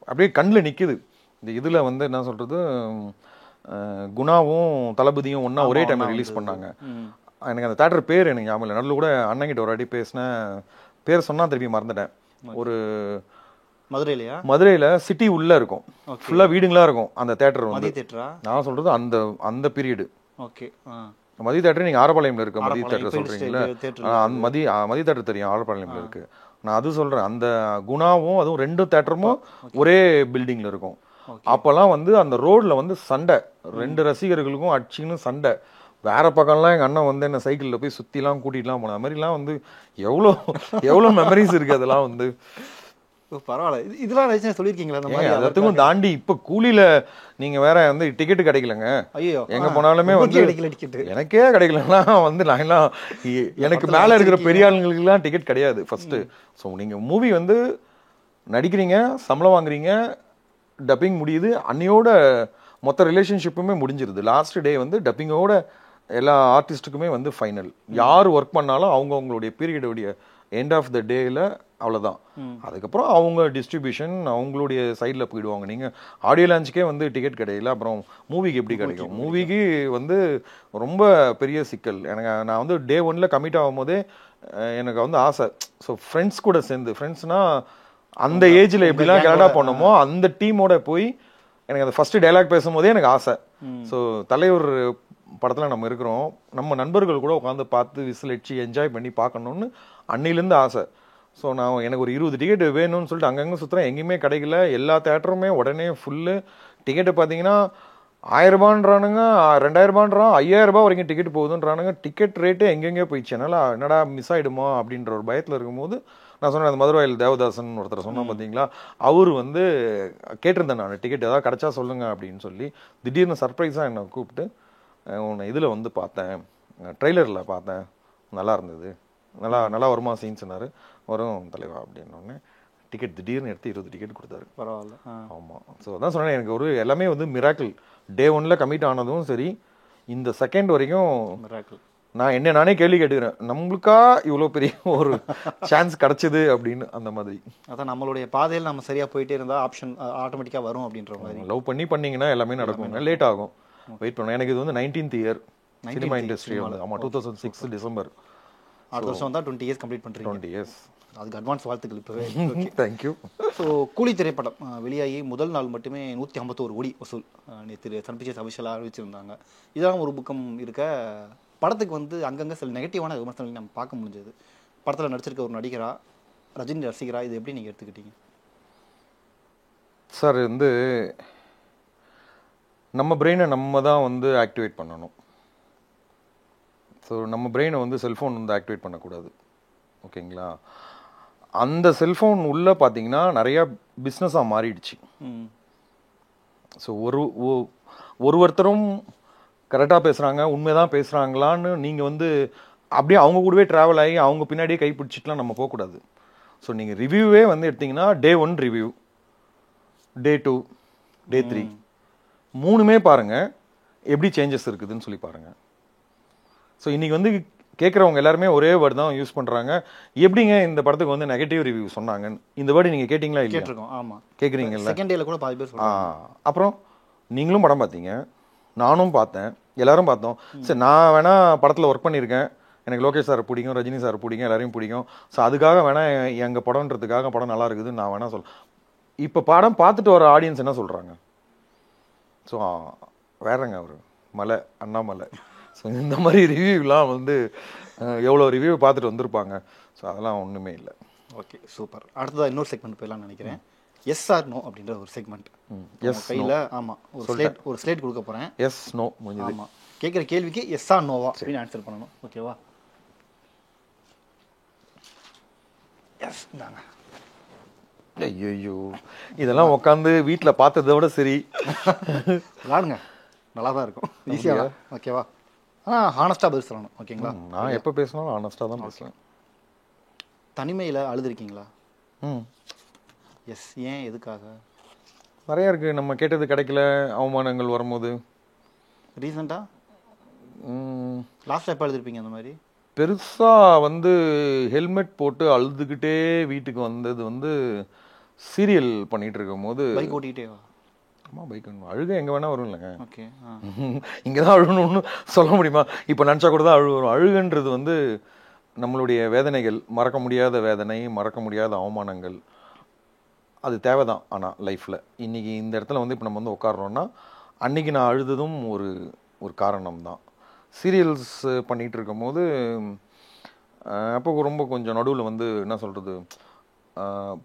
அப்படியே கண்ணில் நிற்குது. இந்த இதில் வந்து என்ன சொல்கிறது, குணாவும் தளபதியும் ஒன்றா ஒரே டைமில் ரிலீஸ் பண்ணாங்க. எனக்கு அந்த தேட்டர் பேர் எனக்கு ஞாபகம் இல்லை. நடுவில் கூட அண்ணங்கிட்ட ஒரு வாட்டி பேசினேன், பேர் சொன்னால் திருப்பி மறந்துட்டேன். ஒரு மதுரையில் சிட்டி உள்ளே இருக்கும், ஃபுல்லாக வீடுங்களாக இருக்கும் அந்த தேட்டர் வந்து. நான் சொல்கிறது அந்த பீரியடு. ஓகே, மதிய தேட்டர் நீங்கள் ஆரப்பாளையம்ல இருக்க மதிய தேட்டர் சொல்கிறீங்களா? மதிய தேட்டர் தெரியும், ஆரப்பாளையம்ல இருக்கு. நான் அது சொல்கிறேன். அந்த குணாவும் அதுவும் 2 தேட்டருமும் ஒரே பில்டிங்கில் இருக்கும். அப்போல்லாம் வந்து அந்த ரோடில் வந்து சண்டை, 2 ரசிகர்களுக்கும் அடிச்சுன்னு சண்டை. வேற பக்கம்லாம் எங்கள் அண்ணன் வந்து என்ன சைக்கிளில் போய் சுற்றிலாம் கூட்டிகிட்டுலாம் போன. அது மாதிரிலாம் வந்து எவ்வளோ எவ்வளோ மெமரிஸ் இருக்குது அதெல்லாம் வந்து. பரவாயில்ல. இதெல்லாம் நினைச்சு சொல்லியிருக்கீங்களா? அந்த மாதிரி அதற்கும் தாண்டி இப்போ கூலியில் நீங்கள் வேற வந்து டிக்கெட்டு கிடைக்கலங்க. ஐயோ, எங்கே போனாலுமே வந்து எனக்கே கிடைக்கலன்னா வந்து நான் எல்லாம் எனக்கு மேலே இருக்கிற பெரிய ஆளுங்களுக்குலாம் டிக்கெட் கிடையாது ஃபர்ஸ்ட்டு. ஸோ நீங்கள் மூவி வந்து நடிக்கிறீங்க, சம்பளம் வாங்குறீங்க, டப்பிங் முடியுது, அன்னையோட மொத்த ரிலேஷன்ஷிப்புமே முடிஞ்சிருது. லாஸ்ட் டே வந்து டப்பிங்கோட எல்லா ஆர்டிஸ்ட்டுக்குமே வந்து ஃபைனல். யார் ஒர்க் பண்ணாலும் அவங்களுடைய பீரியடுடைய எண்ட் ஆஃப் த டேயில் அவ்வளோதான். அதுக்கப்புறம் அவங்க டிஸ்ட்ரிபியூஷன் அவங்களுடைய சைடில் போயிடுவாங்க. நீங்கள் ஆடியோ லான்ச்சுக்கே வந்து டிக்கெட் கிடைக்கல, அப்புறம் மூவிக்கு எப்படி கிடைக்கும்? மூவிக்கு வந்து ரொம்ப பெரிய சிக்கல். எனக்கு நான் வந்து டே 1ல் கமிட் ஆகும் போதே எனக்கு வந்து ஆசை. ஸோ ஃப்ரெண்ட்ஸ் கூட சேர்ந்து, ஃப்ரெண்ட்ஸ்னால் அந்த ஏஜில் எப்படிலாம் கனடா போனோமோ அந்த டீமோட போய் எனக்கு அந்த ஃபர்ஸ்ட் டைலாக் பேசும்போதே எனக்கு ஆசை. ஸோ தலைவர் படத்தில் நம்ம இருக்கிறோம், நம்ம நண்பர்கள் கூட உட்காந்து பார்த்து விசில் அடிச்சு என்ஜாய் பண்ணி பார்க்கணுன்னு அன்னிலேருந்து ஆசை. ஸோ நான் எனக்கு ஒரு 20 டிக்கெட் வேணும்னு சொல்லிட்டு அங்கங்கே சுற்றுறேன், எங்கேயுமே கிடைக்கல. எல்லா தேட்டருமே உடனே ஃபுல்லு. டிக்கெட்டு பார்த்தீங்கன்னா 1000 ரூபான்றானுங்க, 2000 ரூபான்றான், 5000 ரூபாய் வரைக்கும் டிக்கெட் போகுதுன்றானுங்க. டிக்கெட் ரேட்டு எங்கெங்கே போயிடுச்சு. என்னால் என்னடா மிஸ் ஆகிடுமா அப்படின்ற ஒரு பயத்தில் இருக்கும்போது நான் சொன்னேன், அந்த மதுரவாயில் தேவதாசன் ஒருத்தர் சொன்னோம் பார்த்தீங்களா, அவர் வந்து கேட்டிருந்தேன் நான் டிக்கெட் ஏதாவது கிடச்சா சொல்லுங்க அப்படின்னு சொல்லி. திடீர்னு சர்ப்ரைஸாக என்னை கூப்பிட்டு உன்னை இதில் வந்து பார்த்தேன், ட்ரெய்லரில் பார்த்தேன், நல்லா இருந்தது, நல்லா வருமா சீன்ஸ்னாரு. வரும் தலைவா அப்படின்னோடனே டிக்கெட் திடீர்னு எடுத்து 20 டிக்கெட் கொடுத்தாரு. பரவாயில்ல. ஆமாம். ஸோ அதான் சொன்னேன், எனக்கு ஒரு எல்லாமே வந்து மிராக்கிள். டே 1ல் கமிட் ஆனதும் சரி, இந்த செகண்ட் வரைக்கும் மிராக்கிள். நான் நானே கேள்வி கேட்டுக்கிறேன், நம்மளுக்கா இவ்வளோ பெரிய ஒரு சான்ஸ் கிடைச்சது அப்படின்னு. அந்த மாதிரி அதான் நம்மளுடைய பாதையில் நம்ம சரியாக போயிட்டே இருந்தால் ஆப்ஷன் ஆட்டோமேட்டிக்காக வரும் அப்படின்ற மாதிரி. லவ் பண்ணீங்கன்னா எல்லாமே நடக்கும். லேட் ஆகும், வெயிட் பண்ணுவேன். எனக்கு இது வந்து 19th இயர் சினிமா இண்டஸ்ட்ரி வந்து. ஆமாம், 2006 டிசம்பர். அடுத்த வருஷம் தான் 20 இயர்ஸ் கம்ப்ளீட் பண்ணுறீங்க. 20 இயர்ஸ். அதுக்கு அட்வான்ஸ் வாழ்த்துக்கள் இப்போவே. தேங்க்யூ. ஸோ கூலி திரைப்படம் வெளியாகி முதல் நாள் மட்டுமே 151 கோடி வசூல் நேற்று சன் பிக்சர்ஸ் அஃபிஷியலாக அறிவிச்சிருந்தாங்க. இதெல்லாம் ஒரு பக்கம் இருக்க, படத்துக்கு வந்து அங்கங்கே சில நெகட்டிவான விமர்சனங்கள் நம்ம பார்க்க முடிஞ்சது. படத்தில் நடிச்சிருக்க ஒரு நடிகரா, ரஜினி ரசிகரா, இது எப்படி நீங்கள் எடுத்துக்கிட்டீங்க சார்? வந்து நம்ம பிரெயினை நம்ம தான் வந்து ஆக்டிவேட் பண்ணணும். ஸோ நம்ம பிரெயினை வந்து செல்ஃபோன் வந்து ஆக்டிவேட் பண்ணக்கூடாது, ஓகேங்களா? அந்த செல்ஃபோன் உள்ளே பார்த்தீங்கன்னா நிறையா பிஸ்னஸாக மாறிடுச்சு. ஸோ ஒருத்தரும் கரெக்டாக பேசுகிறாங்க, உண்மைதான் பேசுகிறாங்களான்னு நீங்கள் வந்து அப்படியே அவங்க கூடவே ட்ராவல் ஆகி அவங்க பின்னாடியே கைப்பிடிச்சிட்டுலாம் நம்ம போகக்கூடாது. ஸோ நீங்கள் ரிவ்யூவே வந்து எடுத்திங்கன்னா டே 1 ரிவ்யூ, டே 2, டே 3 3மே பாருங்கள் எப்படி சேஞ்சஸ் இருக்குதுன்னு சொல்லி பாருங்கள். ஸோ இன்றைக்கி வந்து கேட்குறவங்க எல்லாருமே ஒரே வேர்டு தான் யூஸ் பண்ணுறாங்க, எப்படிங்க இந்த படத்துக்கு வந்து நெகட்டிவ் ரிவ்யூ சொன்னாங்கன்னு. இந்த வேர்டு நீங்கள் கேட்டிங்களா? இல்லை, கேட்டிருக்கோம். ஆமாம், கேட்குறீங்கல்ல. செகண்ட் டேல கூட பாதி பேர் சொல்றாங்க. அப்புறம் நீங்களும் படம் பார்த்தீங்க, நானும் பார்த்தேன், எல்லாரும் பார்த்தோம். சரி, நான் வேணா படத்தில் ஒர்க் பண்ணியிருக்கேன், எனக்கு லோகேஷ் சார் பிடிக்கும், ரஜினி சார் பிடிக்கும், எல்லாரையும் பிடிக்கும். ஸோ அதுக்காக வேணா எங்கள் படம்ன்றதுக்காக படம் நல்லா இருக்குதுன்னு நான் வேணா சொல்ல. இப்போ படம் பார்த்துட்டு வர ஆடியன்ஸ் என்ன சொல்கிறாங்க? ஸோ வேறங்க அவர் மலை அண்ணாமலை. ஸோ இந்த மாதிரி ரிவ்யூலாம் வந்து எவ்வளோ ரிவ்யூ பார்த்துட்டு வந்திருப்பாங்க. ஸோ அதெல்லாம் ஒன்றுமே இல்லை. Okay, super. அடுத்ததாக இன்னொரு செக்மெண்ட் போயிடலாம்னு நினைக்கிறேன். எஸ் ஆர் நோ அப்படின்ற ஒரு செக்மெண்ட். எஸ் கையில் ஆமாம் ஒரு ஸ்லேட் கொடுக்க போகிறேன். எஸ் நோ முடிஞ்சது. ஆமாம், கேட்குற கேள்விக்கு எஸ் ஆர் நோவா அப்படின்னு ஆன்சர் பண்ணணும். ஓகேவா? எஸ் தாங்க. ஐயோ, இதெல்லாம் உட்காந்து வீட்டில் பார்த்ததை விட சரி விளாடுங்க, நல்லா தான் இருக்கும், ஈஸியாக. ஓகேவா? ஆனால் ஹானஸ்ட்டாக பதில் சொல்லணும். ஓகேங்களா? நான் எப்போ பேசினாலும் ஹானஸ்ட்டாக தான் பேசுவேன். தனிமையில் அழுதுருக்கீங்களா? எஸ். ஏன், எதுக்காக? நிறையா இருக்குது. நம்ம கேட்டது கிடைக்கல, அவமானங்கள் வரும்போது. ரீசெண்டாக லாஸ்ட்டாக எப்போ அழுதுருப்பீங்க அந்த மாதிரி? பெருசாக வந்து ஹெல்மெட் போட்டு அழுதுகிட்டே வீட்டுக்கு வந்தது வந்து சீரியல் பண்ணிகிட்டு இருக்கும் போது. பைக் ஓட்டிகிட்டே வா? ஆமாம், பைக் அழுக எங்கே வேணால் வரும் இல்லைங்க. ஓகே, இங்கே தான் அழுகணும்னு சொல்ல முடியுமா? இப்போ நினச்சா கூட தான் வரும். அழுகுன்றது வந்து நம்மளுடைய வேதனைகள், மறக்க முடியாத வேதனை, மறக்க முடியாத அவமானங்கள், அது தேவைதான். ஆனால் லைஃப்பில் இன்றைக்கி இந்த இடத்துல வந்து இப்போ நம்ம வந்து உட்காரோன்னா அன்றைக்கி நான் அழுததும் ஒரு காரணம் தான். சீரியல்ஸ் பண்ணிகிட்டு இருக்கும்போது அப்போ ரொம்ப கொஞ்சம் நடுவில் வந்து என்ன சொல்கிறது,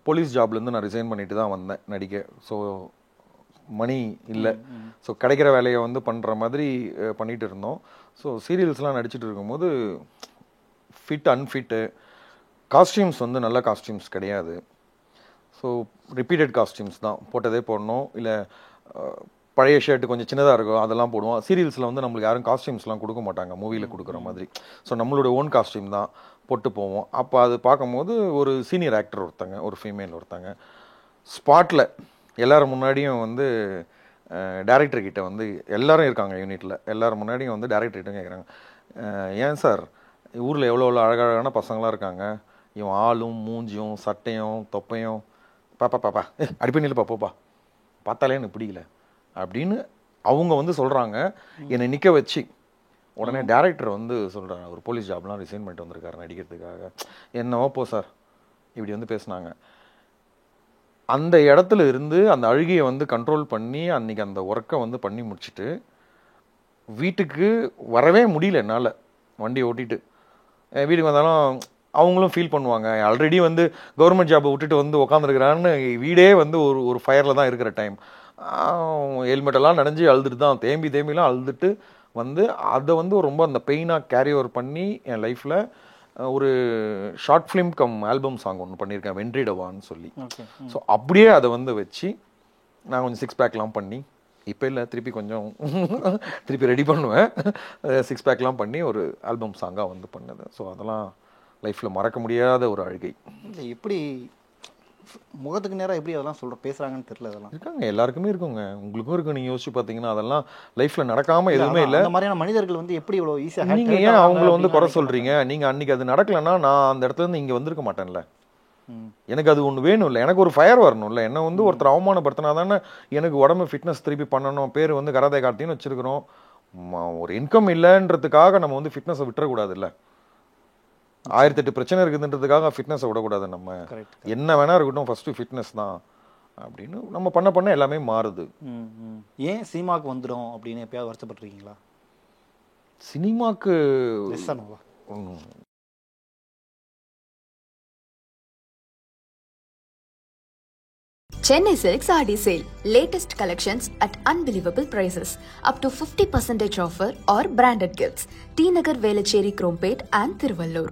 போலீஸ் ஜாப்லேருந்து நான் ரிசைன் பண்ணிட்டு தான் வந்தேன் நடிக்க. ஸோ மணி இல்லை, ஸோ கிடைக்கிற வேலையை வந்து பண்ணுற மாதிரி பண்ணிகிட்டு இருந்தோம். ஸோ சீரியல்ஸ்லாம் நடிச்சிட்டு இருக்கும்போது ஃபிட் அன்ஃபிட்டு, காஸ்டியூம்ஸ் வந்து நல்ல காஸ்டியூம்ஸ் கிடையாது. ஸோ ரிப்பீட்டட் காஸ்டியூம்ஸ் தான் போட்டதே போடணும். இல்லை பழைய ஷர்ட் கொஞ்சம் சின்னதாக இருக்கும் அதெல்லாம் போடுவோம். சீரியல்ஸில் வந்து நம்மளுக்கு யாரும் காஸ்டியூம்ஸ்லாம் கொடுக்க மாட்டாங்க மூவியில் கொடுக்குற மாதிரி. ஸோ நம்மளோட ஓன் காஸ்டியூம் தான் போட்டு போவோம். அப்போ அது பார்க்கும்போது ஒரு சீனியர் ஆக்டர் ஒருத்தங்க, ஒரு ஃபீமேல் ஒருத்தங்க ஸ்பாட்டில் எல்லாரும் முன்னாடியும் வந்து டேரக்டர்கிட்ட வந்து எல்லாரும் இருக்காங்க யூனிட்டில், எல்லாரும் முன்னாடியும் வந்து டேரக்டர்கிட்ட கேட்குறாங்க, ஏன் சார் ஊரில் எவ்வளோ அழகழகான பசங்களாம் இருக்காங்க, இவன் ஆளும் மூஞ்சியும் சட்டையும் தொப்பையும் பாப்பா அடிப்படை நிலை பாப்போப்பா பார்த்தாலே எனக்கு பிடிக்கல அப்படின்னு அவங்க வந்து சொல்கிறாங்க. என்னை நிற்க வச்சு உடனே டேரக்டர் வந்து சொல்கிறாங்க, ஒரு போலீஸ் ஜாப்லாம் ரிசைன் பண்ணிட்டு வந்திருக்காரு நடிக்கிறதுக்காக, என்னவோ போ சார் இப்படி வந்து பேசினாங்க. அந்த இடத்துல இருந்து அந்த அழுகையை வந்து கண்ட்ரோல் பண்ணி அன்றைக்கி அந்த ஒர்க்கை வந்து பண்ணி முடிச்சுட்டு வீட்டுக்கு வரவே முடியல என்னால். வண்டியை ஓட்டிட்டு வீட்டுக்கு வந்தாலும் அவங்களும் ஃபீல் பண்ணுவாங்க, ஆல்ரெடி வந்து கவர்மெண்ட் ஜாப்பை விட்டுட்டு வந்து உக்காந்துருக்கிறான்னு. வீடே வந்து ஒரு ஃபயரில் தான் இருக்கிற டைம். ஹெல்மெட்டெல்லாம் நனைஞ்சு அழுதுட்டு தான் தேம்பிலாம் அழுதுட்டு வந்து அதை வந்து ரொம்ப அந்த பெயினாக கேரி ஓவர் பண்ணி என் லைஃப்பில் ஒரு short film come album song ஒன்று பண்ணியிருக்கேன், வென்றிடவான்னு சொல்லி. ஸோ அப்படியே அதை வந்து வச்சு நான் கொஞ்சம் 6 பேக்லாம் பண்ணி, இப்போ இல்லை திருப்பி கொஞ்சம் திருப்பி ரெடி பண்ணுவேன், 6 பேக்லாம் பண்ணி ஒரு ஆல்பம் சாங்காக வந்து பண்ணது. ஸோ அதெல்லாம் லைஃப்பில் மறக்க முடியாத ஒரு அழுகை. இல்லை எப்படி முகத்துக்கு நேரம் எப்படி அதெல்லாம் பேசுகிறாங்கன்னு தெரியல. அதெல்லாம் இருக்காங்க, எல்லாருக்குமே இருக்குங்க, உங்களுக்கும் இருக்கு. நீங்கள் யோசிச்சு பார்த்தீங்கன்னா அதெல்லாம் லைஃப்பில் நடக்காமல் எதுவுமே இல்லை. அந்த மாதிரியான மனிதர்கள் வந்து எப்படி இவ்வளோ ஈஸியாக, நீங்கள் ஏன் அவங்கள வந்து குறை சொல்கிறீங்க? நீங்கள் அன்றைக்கி அது நடக்கலைன்னா நான் அந்த இடத்துல இருந்து இங்கே வந்திருக்க மாட்டேன்ல. எனக்கு அது ஒன்று வேணும் இல்லை, எனக்கு ஒரு ஃபயர் வரணும்ல. என்ன வந்து ஒருத்தர் அவமானப்படுத்தினா தானே எனக்கு உடம்பு ஃபிட்னஸ் திருப்பி பண்ணணும். பேர் வந்து கராத்தே கார்த்தின்னு வச்சுருக்கிறோம். ஒரு இன்கம் இல்லைன்றதுக்காக நம்ம வந்து ஃபிட்னஸை விட்டுறக்கூடாது இல்லை. 1008 பிரச்சனை இருக்குதுன்றதுக்காக ஃபிட்னஸை விடக்கூடாது. நம்ம என்ன வேணா இருக்கட்டும், ஃபர்ஸ்ட் ஃபிட்னஸ் தான் அப்படின்னு நம்ம பண்ண எல்லாமே மாறுது. ஏன் சினிமாவுக்கு வந்துடும் அப்படின்னு எப்பயாவது வருத்தப்பட்டிருக்கீங்களா? சினிமாக்கு Chennai Silks RD Sale. Latest collections at unbelievable prices. Up to 50% offer or branded gifts. T Nagar Velacheri Krompet and Thiruvallur.